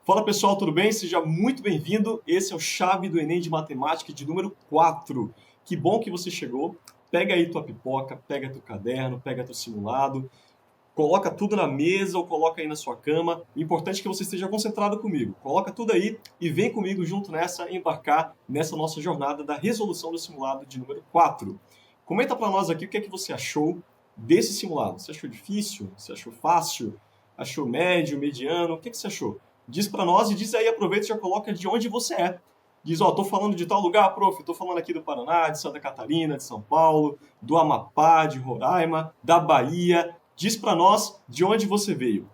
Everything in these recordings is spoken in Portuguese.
Fala pessoal, tudo bem? Seja muito bem-vindo. Esse é o Chave do Enem de Matemática de número 4. Que bom que você chegou. Pega aí tua pipoca, pega teu caderno, pega teu simulado, coloca tudo na mesa ou coloca aí na sua cama. O importante é que você esteja concentrado comigo. Coloca tudo aí e vem comigo junto nessa, embarcar nessa nossa jornada da resolução do simulado de número 4. Comenta para nós aqui o que é que você achou desse simulado. Você achou difícil? Você achou fácil? Achou médio, mediano? O que é que você achou? Diz para nós e diz aí, aproveita e já coloca de onde você é. Diz, ó, tô falando de tal lugar, prof, tô falando aqui do Paraná, de Santa Catarina, de São Paulo, do Amapá, de Roraima, da Bahia. Diz para nós de onde você veio.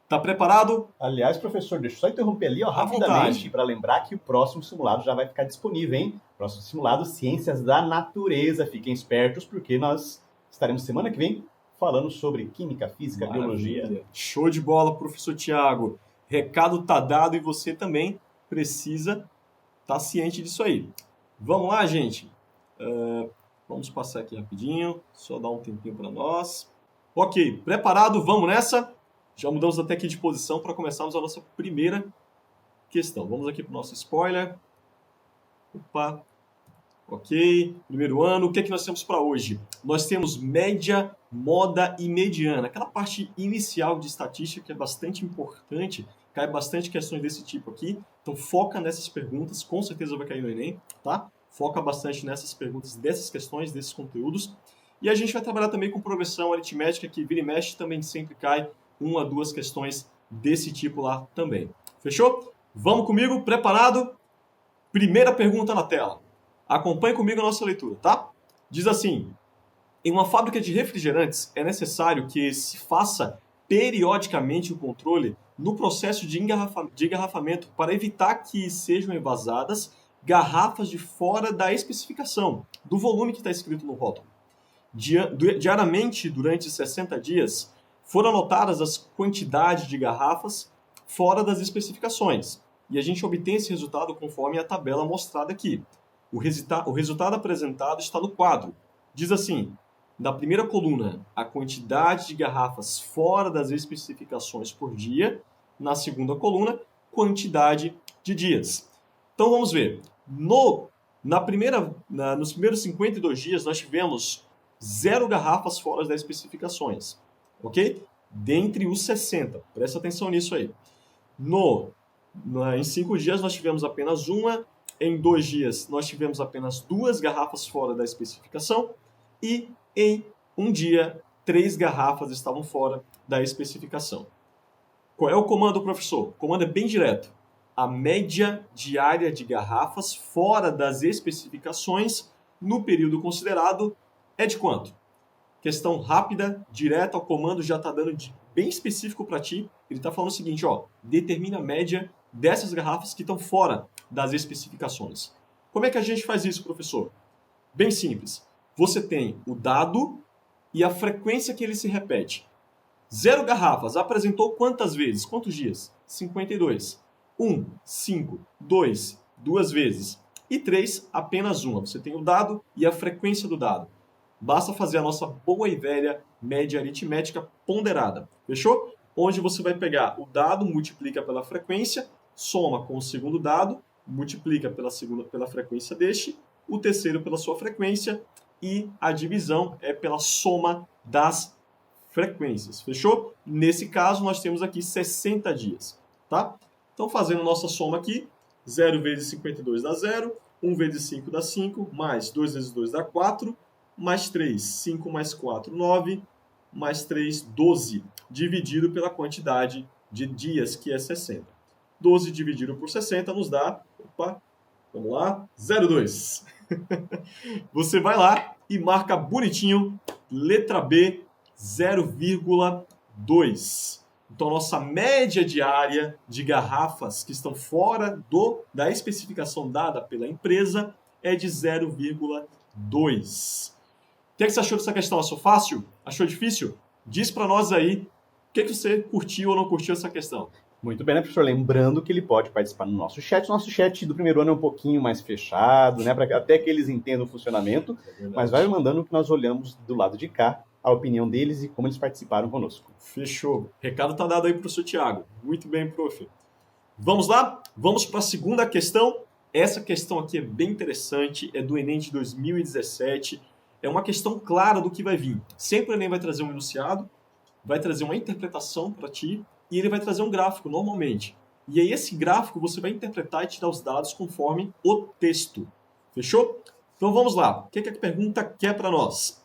Tá preparado? Aliás, professor, deixa eu só interromper ali, ó, À rapidamente, vontade. para lembrar que o próximo simulado já vai ficar disponível, hein? Próximo simulado, Ciências da Natureza. Fiquem espertos, porque nós estaremos semana que vem falando sobre Química, Física, Biologia. Maravilha. Show de bola, professor Tiago. Recado tá dado e você também precisa estar ciente disso aí. Vamos lá, gente? Vamos passar aqui rapidinho, só dar um tempinho para nós. Ok, preparado? Vamos nessa? Já mudamos até aqui de posição para começarmos a nossa primeira questão. Vamos aqui para o nosso spoiler. Opa, ok. Primeiro ano, o que é que nós temos para hoje? Nós temos média, moda e mediana. Aquela parte inicial de estatística que é bastante importante, cai bastante questões desse tipo aqui. Então foca nessas perguntas, com certeza vai cair no Enem, tá? Foca bastante nessas perguntas, dessas questões, desses conteúdos. E a gente vai trabalhar também com progressão aritmética, que vira e mexe também sempre cai uma, duas questões desse tipo lá também. Fechou? Vamos comigo? Preparado? Primeira pergunta na tela. Acompanhe comigo a nossa leitura, tá? Diz assim: em uma fábrica de refrigerantes é necessário que se faça periodicamente o controle no processo de engarrafamento para evitar que sejam envasadas garrafas de fora da especificação, do volume que está escrito no rótulo. Diariamente, durante 60 dias, foram anotadas as quantidades de garrafas fora das especificações. E a gente obtém esse resultado conforme a tabela mostrada aqui. O resultado apresentado está no quadro. Diz assim: na primeira coluna, a quantidade de garrafas fora das especificações por dia. Na segunda coluna, quantidade de dias. Então vamos ver. Nos primeiros 52 dias, nós tivemos 0 garrafas fora das especificações. Ok? Dentre os 60. Presta atenção nisso aí. Em 5 dias, nós tivemos apenas uma. Em 2 dias, nós tivemos apenas 2 garrafas fora da especificação. E em 1 dia, 3 garrafas estavam fora da especificação. Qual é o comando, professor? O comando é bem direto. A média diária de garrafas fora das especificações no período considerado é de quanto? Questão rápida, direta, o comando já está dando bem específico para ti. Ele está falando o seguinte, ó, determina a média dessas garrafas que estão fora das especificações. Como é que a gente faz isso, professor? Bem simples. Você tem o dado e a frequência que ele se repete. 0 garrafas, apresentou quantas vezes? Quantos dias? 52. 1, 5, 2, 2 vezes. E 3, apenas uma. Você tem o dado e a frequência do dado. Basta fazer a nossa boa e velha média aritmética ponderada. Fechou? Onde você vai pegar o dado, multiplica pela frequência, soma com o segundo dado, multiplica pela frequência deste, o terceiro pela sua frequência e a divisão é pela soma das frequências. Fechou? Nesse caso, nós temos aqui 60 dias. Tá? Então, fazendo nossa soma aqui, 0 vezes 52 dá 0, 1 vezes 5 dá 5, mais 2 vezes 2 dá 4, mais 3, 5 mais 4, 9, mais 3, 12, dividido pela quantidade de dias, que é 60. 12 dividido por 60 nos dá, vamos lá, 0,2. Você vai lá e marca bonitinho, letra B, 0,2. Então, a nossa média diária de garrafas que estão fora da especificação dada pela empresa é de 0,2. O que você achou dessa questão? Achou fácil? Achou difícil? Diz para nós aí o que você curtiu ou não curtiu essa questão. Muito bem, né, professor? Lembrando que ele pode participar no nosso chat. Nosso chat do primeiro ano é um pouquinho mais fechado, né, para até que eles entendam o funcionamento. Mas vai mandando que nós olhamos do lado de cá a opinião deles e como eles participaram conosco. Fechou. Recado tá dado aí pro professor Tiago. Muito bem, prof. Vamos lá? Vamos para a segunda questão. Essa questão aqui é bem interessante, é do Enem de 2017. É uma questão clara do que vai vir. Sempre o Enem vai trazer um enunciado, vai trazer uma interpretação para ti e ele vai trazer um gráfico, normalmente. E aí esse gráfico você vai interpretar e tirar os dados conforme o texto. Fechou? Então vamos lá. O que a pergunta quer para nós?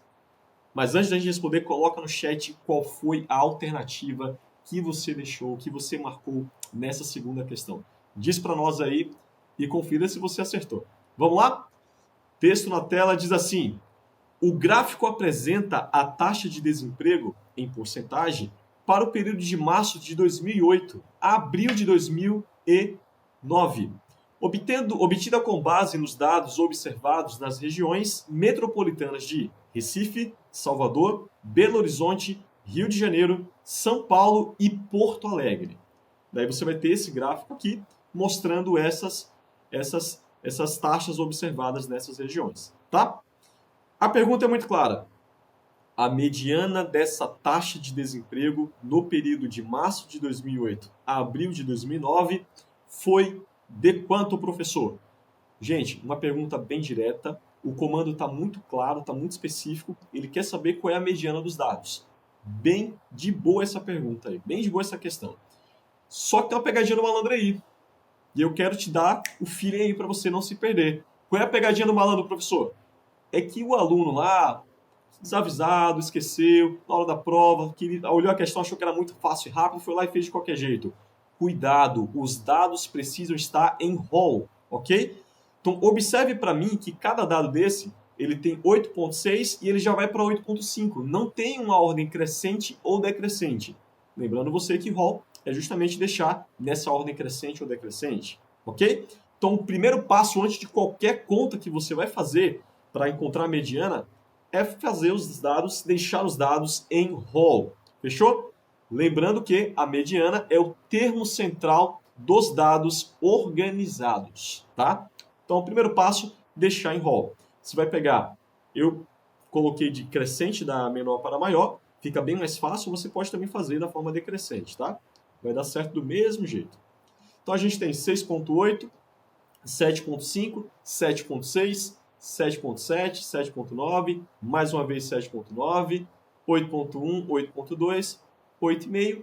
Mas antes da gente responder, coloca no chat qual foi a alternativa que você deixou, que você marcou nessa segunda questão. Diz para nós aí e confira se você acertou. Vamos lá? Texto na tela diz assim: o gráfico apresenta a taxa de desemprego em porcentagem para o período de março de 2008 a abril de 2009, obtida com base nos dados observados nas regiões metropolitanas de Recife, Salvador, Belo Horizonte, Rio de Janeiro, São Paulo e Porto Alegre. Daí você vai ter esse gráfico aqui mostrando essas taxas observadas nessas regiões, tá? A pergunta é muito clara. A mediana dessa taxa de desemprego no período de março de 2008 a abril de 2009 foi de quanto, professor? Gente, uma pergunta bem direta. O comando está muito claro, está muito específico. Ele quer saber qual é a mediana dos dados. Bem de boa essa pergunta aí, bem de boa essa questão. Só que tem uma pegadinha no malandro aí. E eu quero te dar o feeling aí para você não se perder. Qual é a pegadinha do malandro, professor? É que o aluno lá, desavisado, esqueceu, na hora da prova, que olhou a questão, achou que era muito fácil e rápido, foi lá e fez de qualquer jeito. Cuidado, os dados precisam estar em RAW, ok? Então, observe para mim que cada dado desse, ele tem 8.6 e ele já vai para 8.5. Não tem uma ordem crescente ou decrescente. Lembrando você que RAW é justamente deixar nessa ordem crescente ou decrescente, ok? Então, o primeiro passo antes de qualquer conta que você vai fazer para encontrar a mediana é fazer os dados, deixar os dados em RAW. Fechou? Lembrando que a mediana é o termo central dos dados organizados, tá? Então, o primeiro passo, deixar em RAW. Você vai pegar, eu coloquei de crescente da menor para maior, fica bem mais fácil, você pode também fazer da forma decrescente, tá? Vai dar certo do mesmo jeito. Então, a gente tem 6.8, 7.5, 7.6, 7.7, 7.9, mais uma vez 7.9, 8.1, 8.2, 8,5,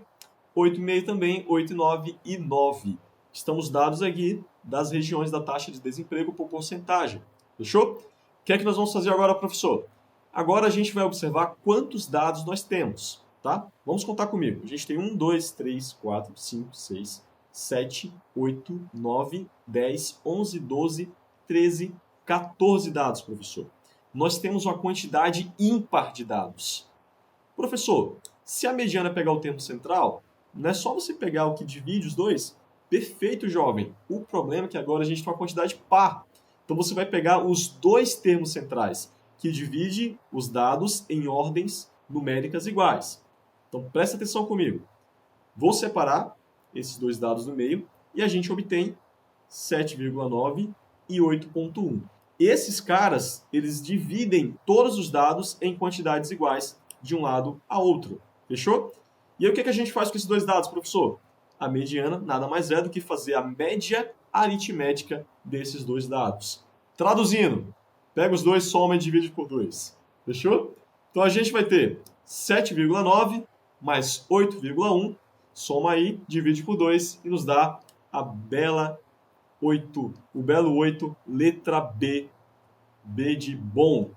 8,5 também, 8,9 e 9. Estamos dados aqui das regiões da taxa de desemprego por porcentagem. Fechou? O que é que nós vamos fazer agora, professor? Agora a gente vai observar quantos dados nós temos, tá? Vamos contar comigo. A gente tem 1, 2, 3, 4, 5, 6, 7, 8, 9, 10, 11, 12, 13, 14 dados, professor. Nós temos uma quantidade ímpar de dados. Professor, se a mediana pegar o termo central, não é só você pegar o que divide os dois? Perfeito, jovem. O problema é que agora a gente tem uma quantidade par. Então você vai pegar os dois termos centrais, que divide os dados em ordens numéricas iguais. Então presta atenção comigo. Vou separar esses dois dados no meio e a gente obtém 7,9 e 8,1. Esses caras, eles dividem todos os dados em quantidades iguais de um lado a outro. Fechou? E aí o que a gente faz com esses dois dados, professor? A mediana nada mais é do que fazer a média aritmética desses dois dados. Traduzindo, pega os dois, soma e divide por 2. Fechou? Então a gente vai ter 7,9 mais 8,1, soma aí, divide por 2 e nos dá a bela 8, o belo 8, letra B, B de bom.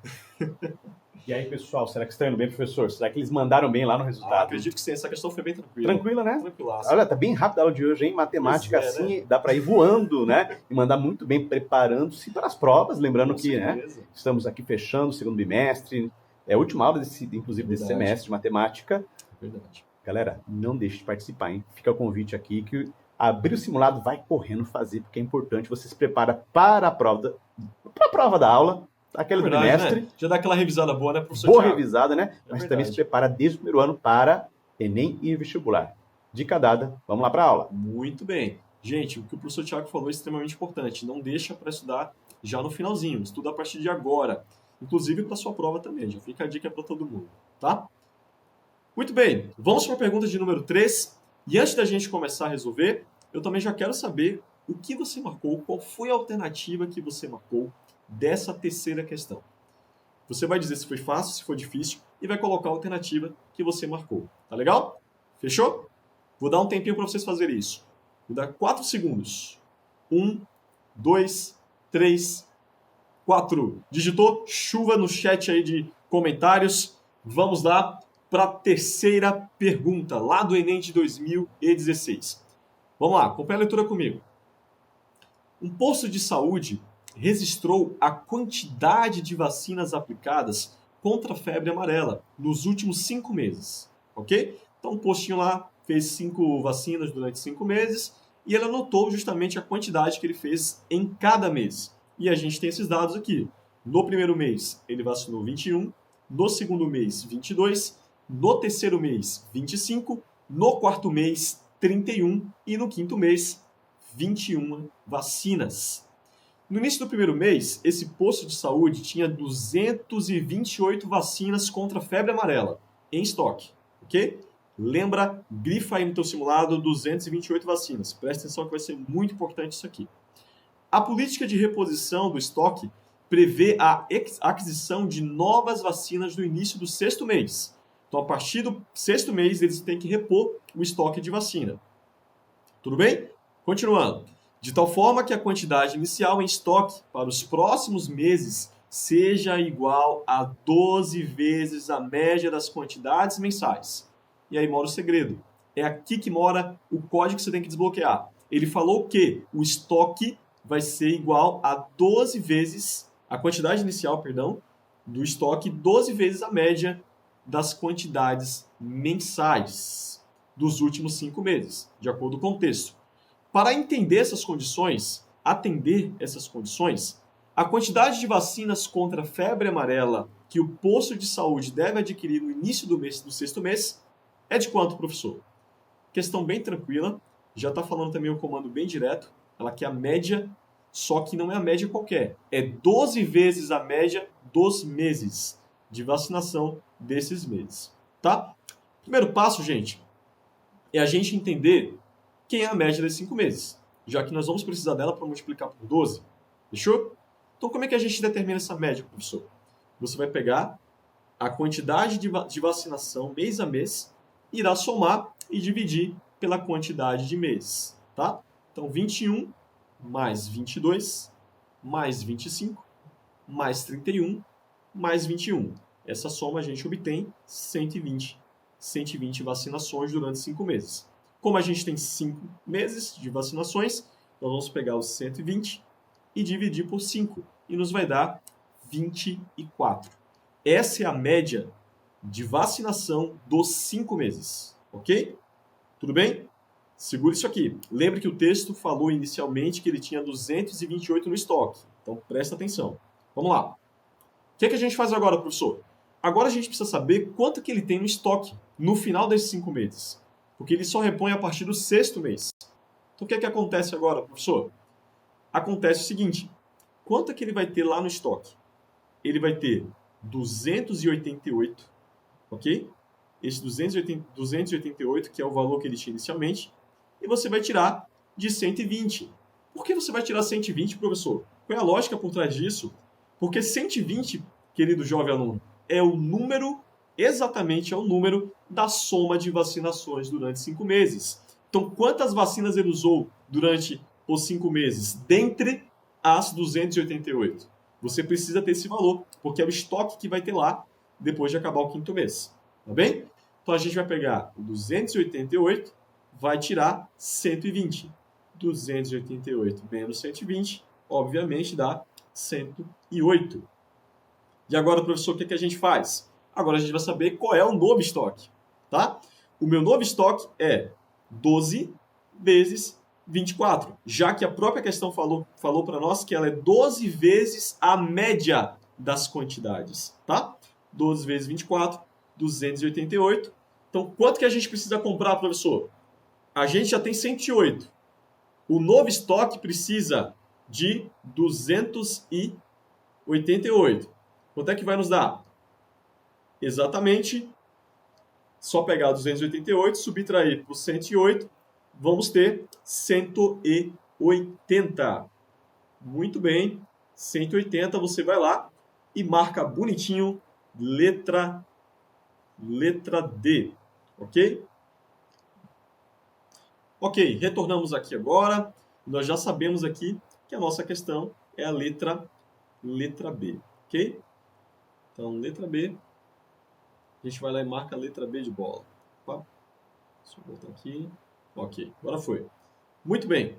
E aí, pessoal, será que está indo bem, professor? Será que eles mandaram bem lá no resultado? Acredito que sim, essa questão foi bem tranquila. Tranquila, né? Tranquilaça. Olha, tá bem rápida a aula de hoje, hein? Matemática, Pois é, assim, dá para ir voando, né? E mandar muito bem, preparando-se para as provas. Lembrando Com que, certeza. né, estamos aqui fechando o segundo bimestre. É a última aula, inclusive, desse Verdade. semestre de matemática. Verdade. Galera, não deixe de participar, hein? Fica o convite aqui que abrir o simulado, vai correndo fazer, porque é importante, você se prepara para a prova da aula, aquele do bimestre. Né? Já dá aquela revisada boa, né, professor? Boa Thiago? revisada, né? Mas também se prepara desde o primeiro ano para Enem e vestibular. Dica dada, vamos lá para a aula. Muito bem. Gente, o que o professor Thiago falou é extremamente importante. Não deixa para estudar já no finalzinho. Estuda a partir de agora. Inclusive para sua prova também. Já fica a dica para todo mundo, tá? Muito bem. Vamos para a pergunta de número 3. E antes da gente começar a resolver, eu também já quero saber o que você marcou, qual foi a alternativa que você marcou dessa terceira questão. Você vai dizer se foi fácil, se foi difícil e vai colocar a alternativa que você marcou. Tá legal? Fechou? Vou dar um tempinho para vocês fazerem isso. Vou dar 4 segundos. 1, 2, 3, 4. Digitou? Chuva no chat aí de comentários. Vamos lá para a terceira pergunta, lá do Enem de 2016. Vamos lá, acompanha a leitura comigo. Um posto de saúde registrou a quantidade de vacinas aplicadas contra a febre amarela nos últimos 5 meses, ok? Então, um postinho lá fez 5 vacinas durante 5 meses e ele anotou justamente a quantidade que ele fez em cada mês. E a gente tem esses dados aqui. No primeiro mês, ele vacinou 21, no segundo mês, 22, no terceiro mês, 25, no quarto mês, 31 e no quinto mês, 21 vacinas. No início do primeiro mês, esse posto de saúde tinha 228 vacinas contra a febre amarela em estoque, ok? Lembra, grifa aí no teu simulado 228 vacinas. Presta atenção que vai ser muito importante isso aqui. A política de reposição do estoque prevê a aquisição de novas vacinas no início do sexto mês. Então, a partir do sexto mês, eles têm que repor o estoque de vacina. Tudo bem? Continuando. De tal forma que a quantidade inicial em estoque para os próximos meses seja igual a 12 vezes a média das quantidades mensais. E aí mora o segredo. É aqui que mora o código que você tem que desbloquear. Ele falou que o estoque vai ser igual a 12 vezes, a quantidade inicial, do estoque, 12 vezes a média das quantidades mensais dos últimos 5 meses, de acordo com o texto. Para entender essas condições, atender essas condições, a quantidade de vacinas contra a febre amarela que o posto de saúde deve adquirir no início do sexto mês é de quanto, professor? Questão bem tranquila, já está falando também um comando bem direto, ela quer a média, só que não é a média qualquer, é 12 vezes a média dos meses de vacinação desses meses, tá? Primeiro passo, gente, é a gente entender quem é a média desses 5 meses, já que nós vamos precisar dela para multiplicar por 12, fechou? Então, como é que a gente determina essa média, professor? Você vai pegar a quantidade de vacinação mês a mês, irá somar e dividir pela quantidade de meses, tá? Então, 21 mais 22 mais 25 mais 31 mais 21. Essa soma a gente obtém 120 vacinações durante 5 meses. Como a gente tem 5 meses de vacinações, nós vamos pegar os 120 e dividir por 5. E nos vai dar 24. Essa é a média de vacinação dos 5 meses. Ok? Tudo bem? Segura isso aqui. Lembre que o texto falou inicialmente que ele tinha 228 no estoque. Então, presta atenção. Vamos lá. O que é que a gente faz agora, professor? Agora a gente precisa saber quanto que ele tem no estoque no final desses 5 meses. Porque ele só repõe a partir do sexto mês. Então, o que é que acontece agora, professor? Acontece o seguinte. Quanto é que ele vai ter lá no estoque? Ele vai ter 288, ok? Esse 288, que é o valor que ele tinha inicialmente, e você vai tirar de 120. Por que você vai tirar 120, professor? Qual é a lógica por trás disso? Porque 120, querido jovem aluno, é o número, exatamente é o número da soma de vacinações durante 5 meses. Então, quantas vacinas ele usou durante os 5 meses? Dentre as 288. Você precisa ter esse valor, porque é o estoque que vai ter lá depois de acabar o quinto mês. Tá bem? Então, a gente vai pegar o 288, vai tirar 120. 288 menos 120, obviamente, dá 108. E agora, professor, o que a gente faz? Agora a gente vai saber qual é o novo estoque. Tá? O meu novo estoque é 12 vezes 24, já que a própria questão falou para nós que ela é 12 vezes a média das quantidades. Tá? 12 vezes 24, 288. Então, quanto que a gente precisa comprar, professor? A gente já tem 108. O novo estoque precisa de 288. Quanto é que vai nos dar? Exatamente, só pegar 288, subtrair por 108, vamos ter 180. Muito bem, 180, você vai lá e marca bonitinho, letra D, ok? Ok, retornamos aqui agora. Nós já sabemos aqui que a nossa questão é a letra B, ok? Então, letra B, a gente vai lá e marca a letra B de bola. Opa. Deixa eu voltar aqui. Ok, agora foi. Muito bem.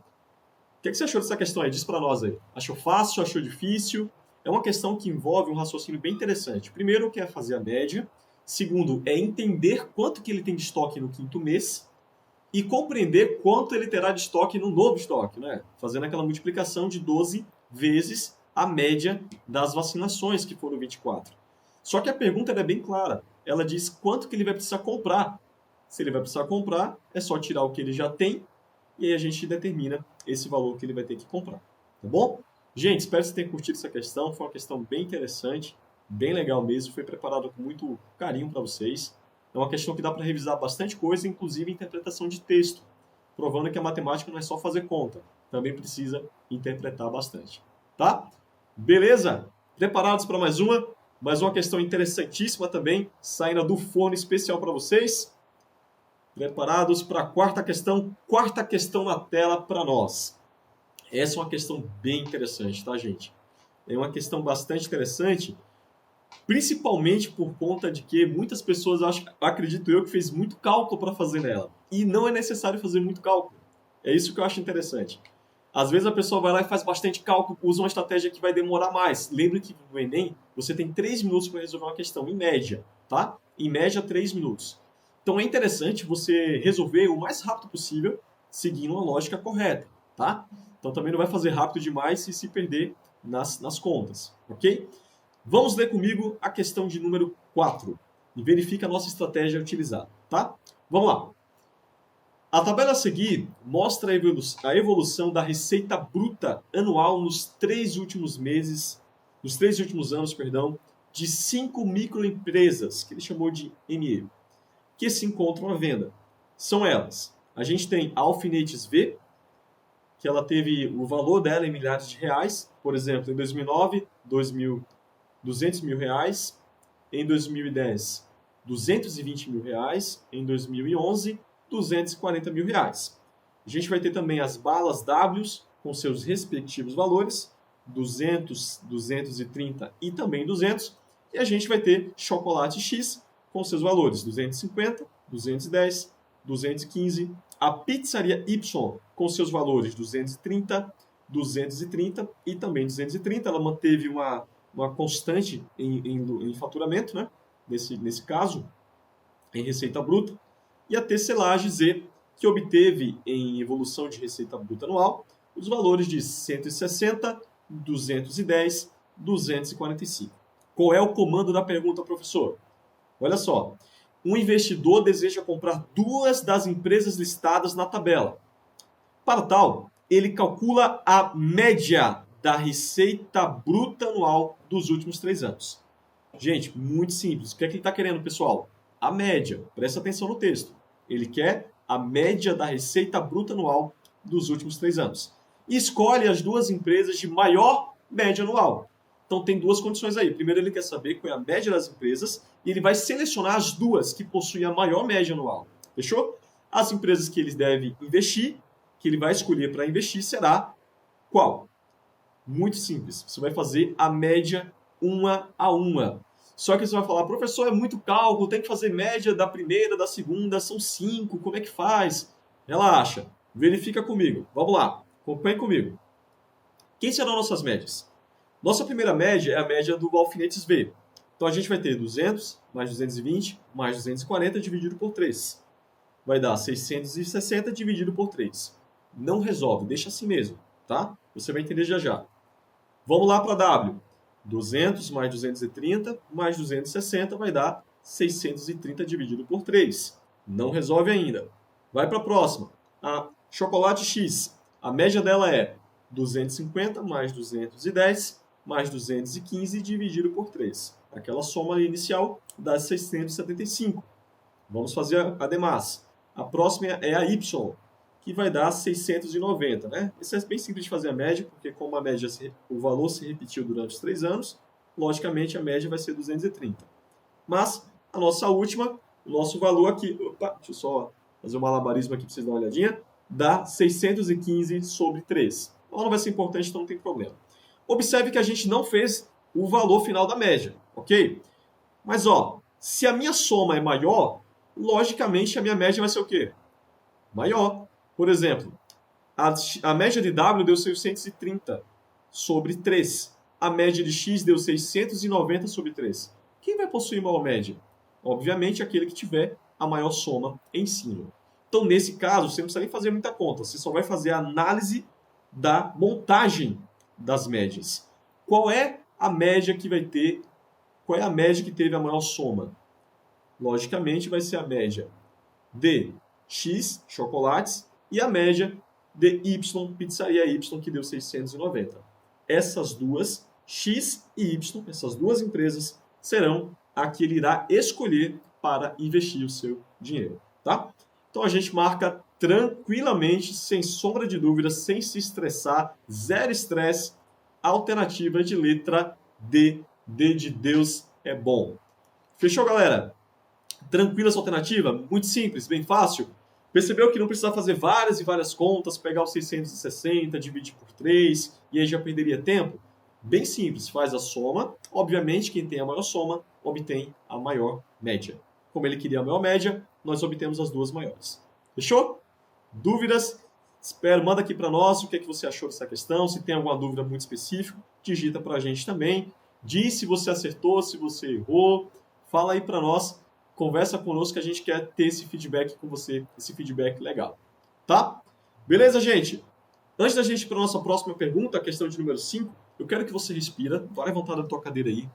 O que você achou dessa questão aí? Diz para nós aí. Achou fácil? Achou difícil? É uma questão que envolve um raciocínio bem interessante. Primeiro, que é fazer a média. Segundo, é entender quanto que ele tem de estoque no quinto mês e compreender quanto ele terá de estoque no novo estoque, né? Fazendo aquela multiplicação de 12 vezes a média das vacinações, que foram 24. Só que a pergunta é bem clara. Ela diz quanto que ele vai precisar comprar. Se ele vai precisar comprar, é só tirar o que ele já tem e aí a gente determina esse valor que ele vai ter que comprar. Tá bom? Gente, espero que vocês tenham curtido essa questão. Foi uma questão bem interessante, bem legal mesmo. Foi preparado com muito carinho para vocês. É uma questão que dá para revisar bastante coisa, inclusive interpretação de texto, provando que a matemática não é só fazer conta, também precisa interpretar bastante. Tá? Beleza? Preparados para mais uma? Mais uma questão interessantíssima também, saindo do forno especial para vocês. Preparados para a quarta questão? Quarta questão na tela para nós. Essa é uma questão bem interessante, tá, gente? É uma questão bastante interessante, principalmente por conta de que muitas pessoas, acredito eu, que fez muito cálculo para fazer nela. E não é necessário fazer muito cálculo. É isso que eu acho interessante. Às vezes a pessoa vai lá e faz bastante cálculo, usa uma estratégia que vai demorar mais. Lembre que no Enem você tem 3 minutos para resolver uma questão, em média, tá? Em média, 3 minutos. Então é interessante você resolver o mais rápido possível, seguindo uma lógica correta, tá? Então também não vai fazer rápido demais e se perder nas contas, ok? Vamos ler comigo a questão de número 4 e verifica a nossa estratégia utilizada, tá? Vamos lá. A tabela a seguir mostra a evolução da receita bruta anual nos 3 últimos anos, de 5 microempresas, que ele chamou de ME, que se encontram à venda. São elas. A gente tem a Alfinetes V, que ela teve o valor dela em milhares de reais. Por exemplo, em 2009, 200 mil reais. Em 2010, 220 mil reais. Em 2011, 240 mil reais. A gente vai ter também as balas W com seus respectivos valores, 200, 230 e também 200. E a gente vai ter chocolate X com seus valores, 250, 210, 215. A pizzaria Y com seus valores, 230, 230 e também 230. Ela manteve uma constante em faturamento, né? Nesse caso, em receita bruta. E a Tecelage Z, que obteve em evolução de receita bruta anual os valores de 160, 210, 245. Qual é o comando da pergunta, professor? Olha só, um investidor deseja comprar 2 das empresas listadas na tabela. Para tal, ele calcula a média da receita bruta anual dos últimos 3 anos. Gente, muito simples. O que é que ele está querendo, pessoal? A média. Presta atenção no texto. Ele quer a média da receita bruta anual dos últimos 3 anos. E escolhe as 2 empresas de maior média anual. Então tem 2 condições aí. Primeiro ele quer saber qual é a média das empresas e ele vai selecionar as 2 que possuem a maior média anual. Fechou? As empresas que ele deve investir, que ele vai escolher para investir, será qual? Muito simples. Você vai fazer a média uma a uma. Só que você vai falar, professor, é muito cálculo, tem que fazer média da primeira, da segunda, são 5, como é que faz? Relaxa, verifica comigo. Vamos lá, acompanhe comigo. Quem serão nossas médias? Nossa primeira média é a média do Alfinetes V. Então a gente vai ter 200 mais 220 mais 240 dividido por 3. Vai dar 660 dividido por 3. Não resolve, deixa assim mesmo, tá? Você vai entender já já. Vamos lá para W. 200 mais 230 mais 260 vai dar 630 dividido por 3. Não resolve ainda. Vai para a próxima. A chocolate X. A média dela é 250 mais 210 mais 215 dividido por 3. Aquela soma inicial dá 675. Vamos fazer a demais. A próxima é a Y, que vai dar 690, né? Isso é bem simples de fazer a média, porque como a média, o valor se repetiu durante os 3 anos, logicamente a média vai ser 230. Mas a nossa última, o nosso valor aqui, opa, deixa eu só fazer um malabarismo aqui para vocês darem uma olhadinha, dá 615 sobre 3. Ela não vai ser importante, então não tem problema. Observe que a gente não fez o valor final da média, ok? Mas, ó, se a minha soma é maior, logicamente a minha média vai ser o quê? Maior. Por exemplo, a média de W deu 630 sobre 3. A média de X deu 690 sobre 3. Quem vai possuir maior média? Obviamente, aquele que tiver a maior soma em cima. Então, nesse caso, você não precisa nem fazer muita conta. Você só vai fazer a análise da montagem das médias. Qual é a média que vai ter? Qual é a média que teve a maior soma? Logicamente, vai ser a média de X, chocolates, e a média de Y, pizzaria Y, que deu 690. Essas duas, X e Y, essas duas empresas, serão a que ele irá escolher para investir o seu dinheiro, tá? Então a gente marca tranquilamente, sem sombra de dúvida, sem se estressar, zero estresse, alternativa de letra D. D de Deus é bom. Fechou, galera? Tranquila essa alternativa? Muito simples, bem fácil. Percebeu que não precisa fazer várias e várias contas, pegar os 660, dividir por 3 e aí já perderia tempo? Bem simples, faz a soma. Obviamente, quem tem a maior soma obtém a maior média. Como ele queria a maior média, nós obtemos as duas maiores. Fechou? Dúvidas? Espero, manda aqui para nós o que é que você achou dessa questão. Se tem alguma dúvida muito específica, digita para a gente também. Diz se você acertou, se você errou. Fala aí para nós. Conversa conosco que a gente quer ter esse feedback com você, esse feedback legal. Tá? Beleza, gente? Antes da gente ir para a nossa próxima pergunta, a questão de número 5, eu quero que você respira, dá uma levantada da tua cadeira aí,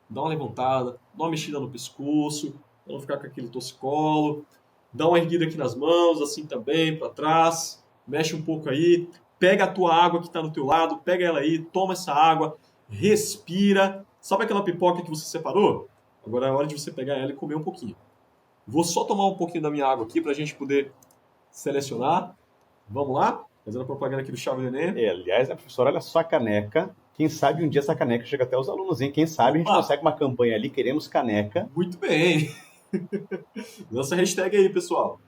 dá uma levantada, dá uma mexida no pescoço, para não ficar com aquele torcicolo, dá uma erguida aqui nas mãos, assim também, para trás, mexe um pouco aí, pega a tua água que está no teu lado, pega ela aí, toma essa água, respira. Sabe aquela pipoca que você separou? Agora é a hora de você pegar ela e comer um pouquinho. Vou só tomar um pouquinho da minha água aqui para a gente poder selecionar. Vamos lá? Fazendo a propaganda aqui do Chave do Enem. Aliás, né, professor, olha só a caneca. Quem sabe um dia essa caneca chega até os alunos, hein? Quem sabe a gente consegue uma campanha ali, queremos caneca. Muito bem. Lança a hashtag aí, pessoal.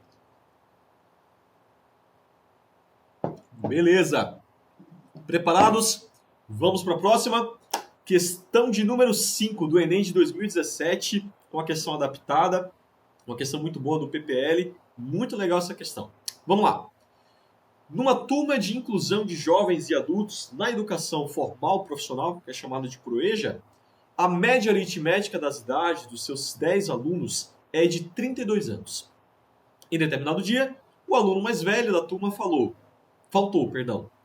Beleza. Preparados? Vamos para a próxima. Questão de número 5 do Enem de 2017. Uma questão adaptada. Uma questão muito boa do PPL. Muito legal essa questão. Vamos lá. Numa turma de inclusão de jovens e adultos na educação formal profissional, que é chamada de PROEJA, a média aritmética das idades dos seus 10 alunos é de 32 anos. Em determinado dia, o aluno mais velho da turma faltou.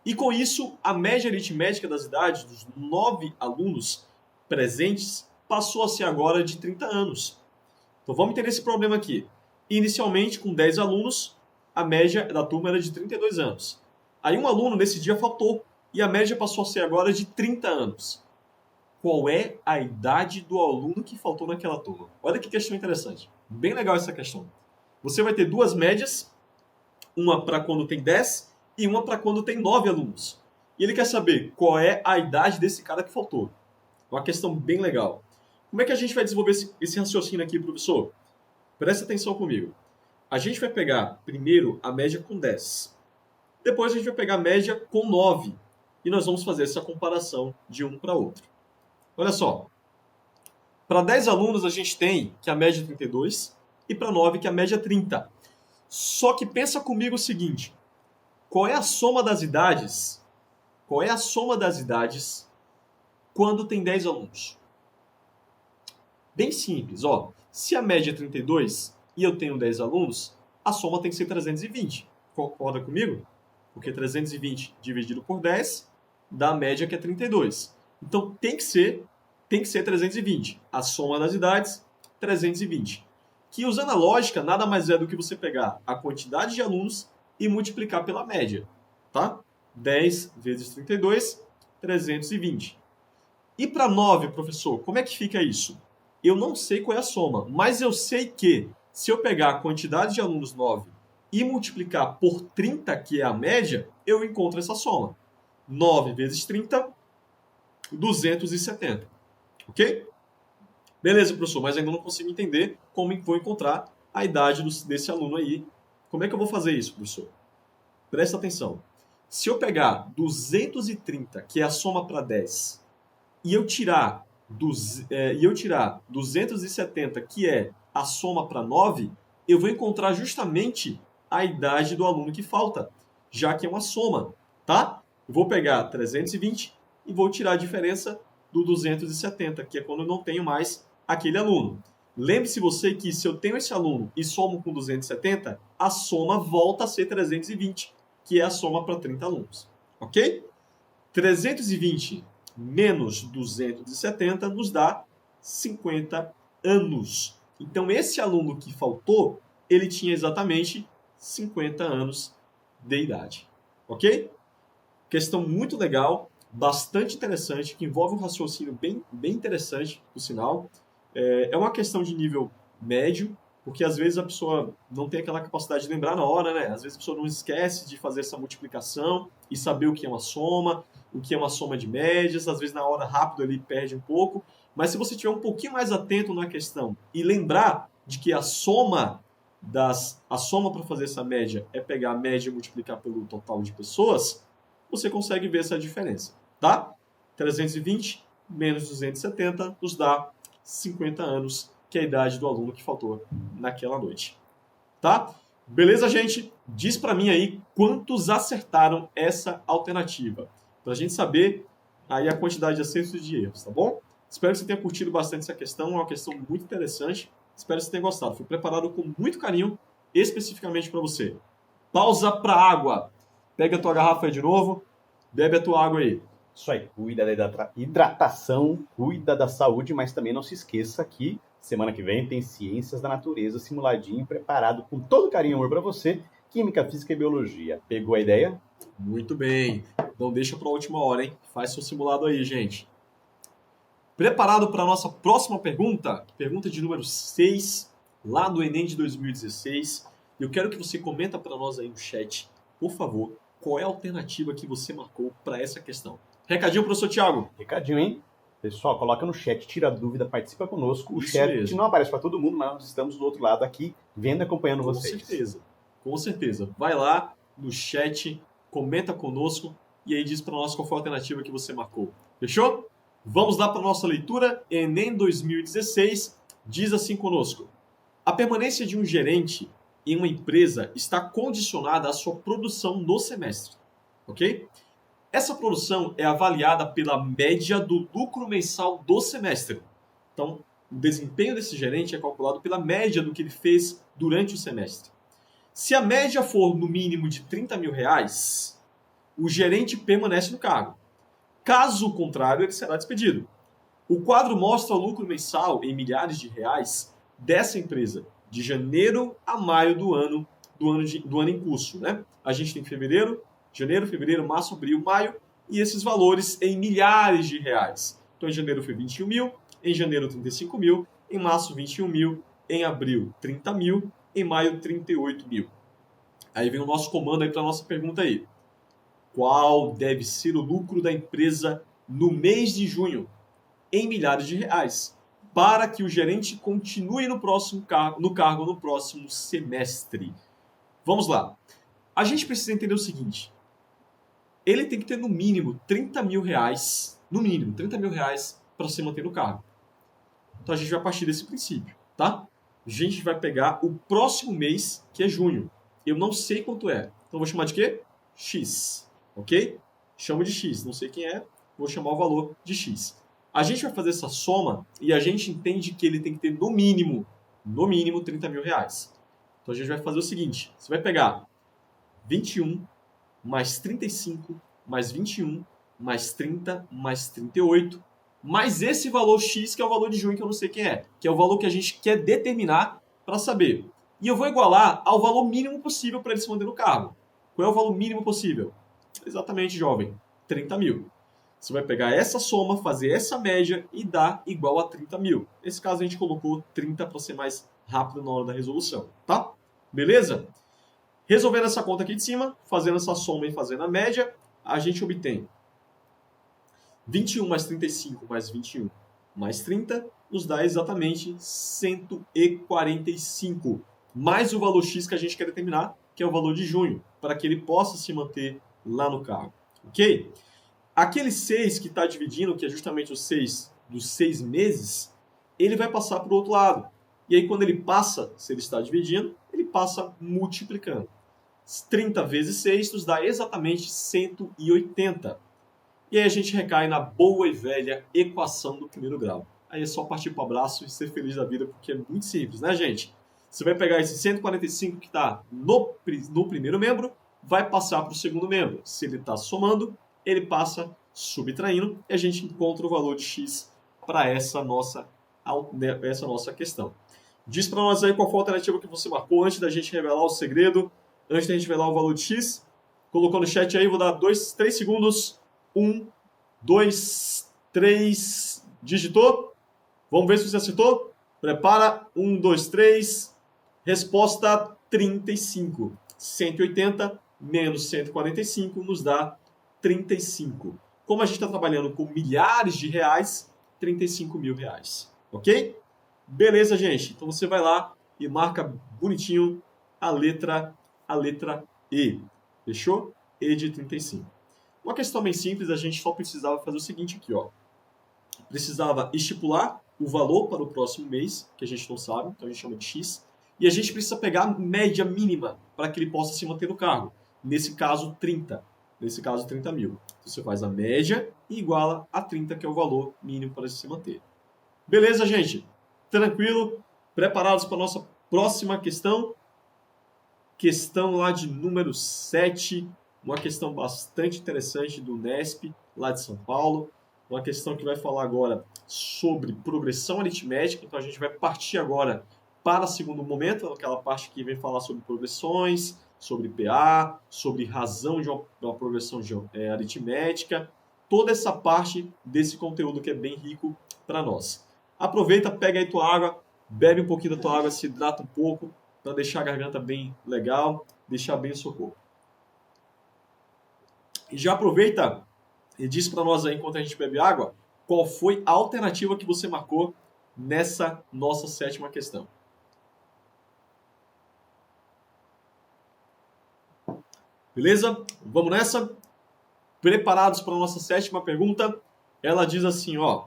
E com isso, a média aritmética das idades dos 9 alunos presentes passou a ser agora de 30 anos. Então vamos entender esse problema aqui. Inicialmente, com 10 alunos, a média da turma era de 32 anos. Aí um aluno nesse dia faltou e a média passou a ser agora de 30 anos. Qual é a idade do aluno que faltou naquela turma? Olha que questão interessante. Bem legal essa questão. Você vai ter duas médias, uma para quando tem 10 e uma para quando tem 9 alunos. E ele quer saber qual é a idade desse cara que faltou. Uma questão bem legal. Como é que a gente vai desenvolver esse raciocínio aqui, professor? Presta atenção comigo. A gente vai pegar primeiro a média com 10. Depois a gente vai pegar a média com 9. E nós vamos fazer essa comparação de um para outro. Olha só. Para 10 alunos a gente tem que a média é 32 e para 9 que a média é 30. Só que pensa comigo o seguinte. Qual é a soma das idades? Qual é a soma das idades quando tem 10 alunos? Bem simples, ó. Se a média é 32 e eu tenho 10 alunos, a soma tem que ser 320. Concorda comigo? Porque 320 dividido por 10 dá a média que é 32. Então tem que ser 320. A soma das idades, 320. Que usando a lógica, nada mais é do que você pegar a quantidade de alunos e multiplicar pela média. Tá? 10 vezes 32, 320. E para 9, professor, como é que fica isso? Eu não sei qual é a soma, mas eu sei que se eu pegar a quantidade de alunos 9 e multiplicar por 30, que é a média, eu encontro essa soma. 9 vezes 30, 270. Ok? Beleza, professor, mas ainda não consigo entender como vou encontrar a idade desse aluno aí. Como é que eu vou fazer isso, professor? Presta atenção. Se eu pegar 230, que é a soma para 10, e eu tirar 270, que é a soma para 9, eu vou encontrar justamente a idade do aluno que falta, já que é uma soma, tá? Eu vou pegar 320 e vou tirar a diferença do 270, que é quando eu não tenho mais aquele aluno. Lembre-se você que se eu tenho esse aluno e somo com 270, a soma volta a ser 320, que é a soma para 30 alunos. Ok? 320 menos 270 nos dá 50 anos. Então, esse aluno que faltou, ele tinha exatamente 50 anos de idade. Ok? Questão muito legal, bastante interessante, que envolve um raciocínio bem interessante, por sinal. É uma questão de nível médio, porque às vezes a pessoa não tem aquela capacidade de lembrar na hora, né? Às vezes a pessoa não esquece de fazer essa multiplicação e saber o que é uma soma, o que é uma soma de médias, às vezes na hora rápido ele perde um pouco, mas se você estiver um pouquinho mais atento na questão e lembrar de que a soma para fazer essa média é pegar a média e multiplicar pelo total de pessoas, você consegue ver essa diferença, tá? 320 menos 270 nos dá 50 anos, que é a idade do aluno que faltou naquela noite. Tá? Beleza, gente? Diz para mim aí quantos acertaram essa alternativa, para a gente saber aí a quantidade de acertos e de erros, tá bom? Espero que você tenha curtido bastante essa questão, é uma questão muito interessante. Espero que você tenha gostado. Foi preparado com muito carinho, especificamente para você. Pausa para água. Pega a tua garrafa aí de novo, bebe a tua água aí. Isso aí, cuida da hidratação, cuida da saúde, mas também não se esqueça que semana que vem tem Ciências da Natureza simuladinho, preparado com todo carinho e amor para você, Química, Física e Biologia. Pegou a ideia? Muito bem. Não deixa para a última hora, hein? Faz seu simulado aí, gente. Preparado para a nossa próxima pergunta? Pergunta de número 6, lá do Enem de 2016. Eu quero que você comenta para nós aí no chat, por favor, qual é a alternativa que você marcou para essa questão. Recadinho, professor Thiago. Recadinho, hein? Pessoal, coloca no chat, tira a dúvida, participa conosco. O Isso chat mesmo. não aparece para todo mundo, mas nós estamos do outro lado aqui, vendo e acompanhando vocês. Com certeza. Vai lá no chat, comenta conosco e aí diz para nós qual foi a alternativa que você marcou. Fechou? Vamos lá para a nossa leitura. Enem 2016 diz assim conosco: a permanência de um gerente em uma empresa está condicionada à sua produção no semestre. Ok? Essa produção é avaliada pela média do lucro mensal do semestre. Então, o desempenho desse gerente é calculado pela média do que ele fez durante o semestre. Se a média for no mínimo de R$30 mil, o gerente permanece no cargo. Caso contrário, ele será despedido. O quadro mostra o lucro mensal em milhares de reais dessa empresa, de janeiro a maio do ano em curso. Né? A gente tem janeiro, fevereiro, março, abril, maio, e esses valores em milhares de reais. Então, em janeiro foi 21 mil, em janeiro 35 mil, em março 21 mil, em abril 30 mil, em maio 38 mil. Aí vem o nosso comando aí para a nossa pergunta aí. Qual deve ser o lucro da empresa no mês de junho, em milhares de reais, para que o gerente continue no cargo no próximo semestre? Vamos lá. A gente precisa entender o seguinte. Ele tem que ter no mínimo R$30 mil, para se manter no cargo. Então a gente vai partir desse princípio, tá? A gente vai pegar o próximo mês, que é junho. Eu não sei quanto é. Então vou chamar de quê? X. Ok? Chamo de X. Não sei quem é, vou chamar o valor de X. A gente vai fazer essa soma e a gente entende que ele tem que ter no mínimo R$30 mil. Então a gente vai fazer o seguinte. Você vai pegar 21 mais 35 mais 21 mais 30 mais 38 mais esse valor X, que é o valor de junho, que eu não sei quem é, que é o valor que a gente quer determinar para saber. E eu vou igualar ao valor mínimo possível para ele se manter no cargo. Qual é o valor mínimo possível? Exatamente, jovem. 30 mil. Você vai pegar essa soma, fazer essa média e dar igual a 30 mil. Nesse caso, a gente colocou 30 para ser mais rápido na hora da resolução. Tá? Beleza? Resolvendo essa conta aqui de cima, fazendo essa soma e fazendo a média, a gente obtém 21 mais 35 mais 21 mais 30 nos dá exatamente 145, mais o valor X que a gente quer determinar, que é o valor de junho, para que ele possa se manter lá no cargo. Ok? Aquele 6 que está dividindo, que é justamente o 6 dos 6 meses, ele vai passar para o outro lado. E aí quando ele passa, se ele está dividindo, ele passa multiplicando. 30 vezes 6 nos dá exatamente 180. E aí a gente recai na boa e velha equação do primeiro grau. Aí é só partir para o abraço e ser feliz da vida, porque é muito simples, né, gente? Você vai pegar esse 145 que está no primeiro membro, vai passar para o segundo membro. Se ele está somando, ele passa subtraindo e a gente encontra o valor de x para essa nossa questão. Diz para nós aí qual foi a alternativa que você marcou antes da gente revelar o segredo, antes da gente revelar o valor de x. Colocou no chat aí, vou dar 3 segundos. 1, 2, 3, digitou? Vamos ver se você acertou? Prepara, 1, 2, 3, resposta 35. 180 menos 145 nos dá 35. Como a gente está trabalhando com milhares de reais, 35 mil reais. Ok? Beleza, gente. Então você vai lá e marca bonitinho a letra E. Fechou? E de 35. Uma questão bem simples, a gente só precisava fazer o seguinte aqui, ó. Precisava estipular o valor para o próximo mês, que a gente não sabe, então a gente chama de X, e a gente precisa pegar a média mínima para que ele possa se manter no cargo. Nesse caso, 30. Nesse caso, 30 mil. Então, você faz a média e iguala a 30, que é o valor mínimo para se manter. Beleza, gente? Tranquilo? Preparados para a nossa próxima questão? Questão lá de número 7. Uma questão bastante interessante do Unesp, lá de São Paulo. Uma questão que vai falar agora sobre progressão aritmética. Então a gente vai partir agora para o segundo momento, aquela parte que vem falar sobre progressões, sobre PA, sobre razão de uma progressão aritmética. Toda essa parte desse conteúdo que é bem rico para nós. Aproveita, pega aí tua água, bebe um pouquinho da tua água, se hidrata um pouco, para deixar a garganta bem legal, deixar bem o seu corpo. E já aproveita e diz para nós aí, enquanto a gente bebe água, qual foi a alternativa que você marcou nessa nossa sétima questão. Beleza? Vamos nessa? Preparados para a nossa sétima pergunta? Ela diz assim, ó.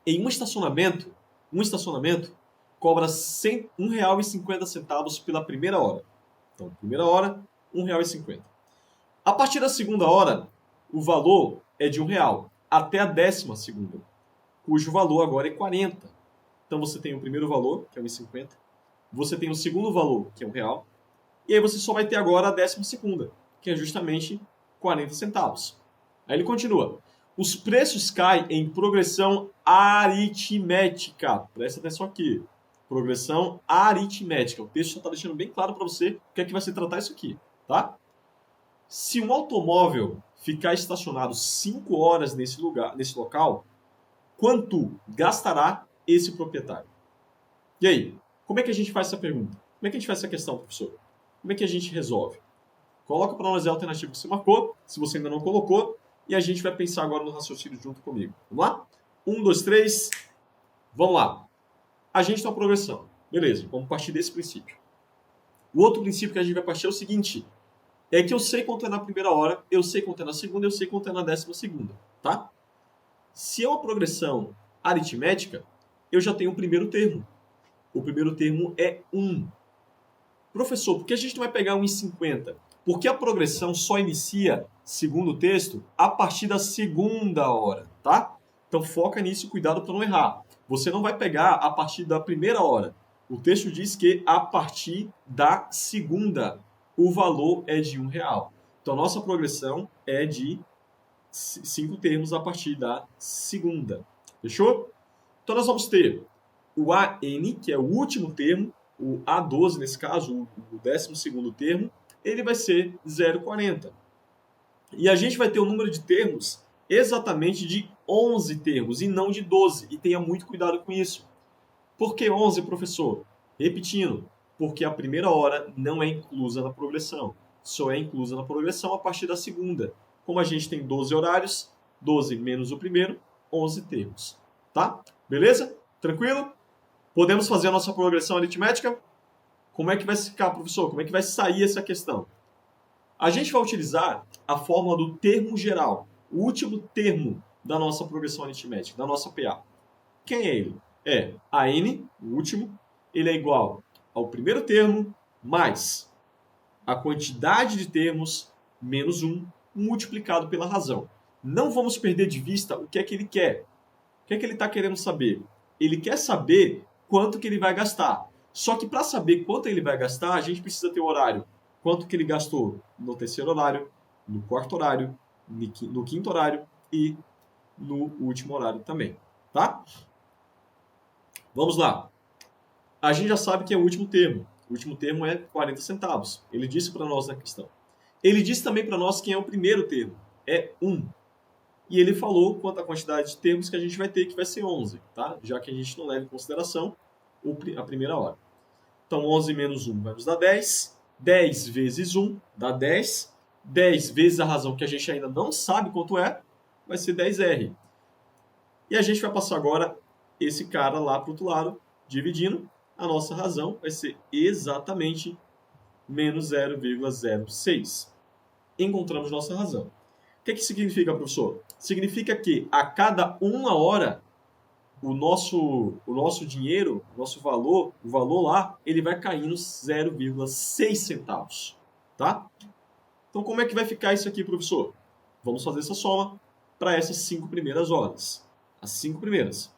Em um estacionamento cobra R$ 1,50 pela primeira hora. Então, primeira hora, R$ 1,50. A partir da segunda hora, o valor é de R$1 até a 10ª, cujo valor agora é 40. Então você tem o primeiro valor, que é 1,50. Você tem o segundo valor, que é R$1. E aí você só vai ter agora a 12ª, que é justamente 40 centavos. Aí ele continua. Os preços caem em progressão aritmética. Presta atenção aqui. Progressão aritmética. O texto já está deixando bem claro para você o que é que vai se tratar isso aqui, tá? Se um automóvel ficar estacionado 5 horas nesse local, quanto gastará esse proprietário? E aí, como é que a gente faz essa pergunta? Como é que a gente faz essa questão, professor? Como é que a gente resolve? Coloca para nós a alternativa que você marcou, se você ainda não colocou, e a gente vai pensar agora no raciocínio junto comigo. Vamos lá? 1, 2, 3. Vamos lá. A gente tem uma progressão. Beleza, vamos partir desse princípio. O outro princípio que a gente vai partir é o seguinte. É que eu sei quanto é na primeira hora, eu sei quanto é na segunda, eu sei quanto é na 12ª, tá? Se é uma progressão aritmética, eu já tenho o primeiro termo. O primeiro termo é 1. Professor, por que a gente não vai pegar 1,50? Porque a progressão só inicia, segundo o texto, a partir da segunda hora, tá? Então foca nisso, cuidado para não errar. Você não vai pegar a partir da primeira hora. O texto diz que a partir da segunda o valor é de R$1. Então, a nossa progressão é de 5 termos a partir da segunda. Fechou? Então, nós vamos ter o AN, que é o último termo, o A12, nesse caso, o 12º termo, ele vai ser 0,40. E a gente vai ter o número de termos exatamente de 11 termos e não de 12. E tenha muito cuidado com isso. Por que 11, professor? Repetindo. Porque a primeira hora não é inclusa na progressão. Só é inclusa na progressão a partir da segunda. Como a gente tem 12 horários, 12 menos o primeiro, 11 termos. Tá? Beleza? Tranquilo? Podemos fazer a nossa progressão aritmética? Como é que vai ficar, professor? Como é que vai sair essa questão? A gente vai utilizar a fórmula do termo geral, o último termo da nossa progressão aritmética, da nossa PA. Quem é ele? É a n, o último, ele é igual ao primeiro termo mais a quantidade de termos menos 1 multiplicado pela razão. Não vamos perder de vista o que é que ele quer. O que é que ele está querendo saber? Ele quer saber quanto que ele vai gastar. Só que para saber quanto ele vai gastar, a gente precisa ter o horário. Quanto que ele gastou no terceiro horário, no quarto horário, no quinto horário e no último horário também. Tá? Vamos lá. A gente já sabe que é o último termo. O último termo é 40 centavos. Ele disse para nós na questão. Ele disse também para nós quem é o primeiro termo. É 1. E ele falou quanto à quantidade de termos que a gente vai ter, que vai ser 11, tá? Já que a gente não leva em consideração a primeira hora. Então, 11 menos 1 vai nos dar 10. 10 vezes 1 dá 10. 10 vezes a razão que a gente ainda não sabe quanto é, vai ser 10R. E a gente vai passar agora esse cara lá para o outro lado, dividindo. A nossa razão vai ser exatamente menos 0,06. Encontramos nossa razão. O que significa, professor? Significa que a cada uma hora o nosso dinheiro, o nosso valor, o valor lá, ele vai caindo 0,6 centavos. Tá? Então, como é que vai ficar isso aqui, professor? Vamos fazer essa soma para essas 5 primeiras horas. As 5 primeiras.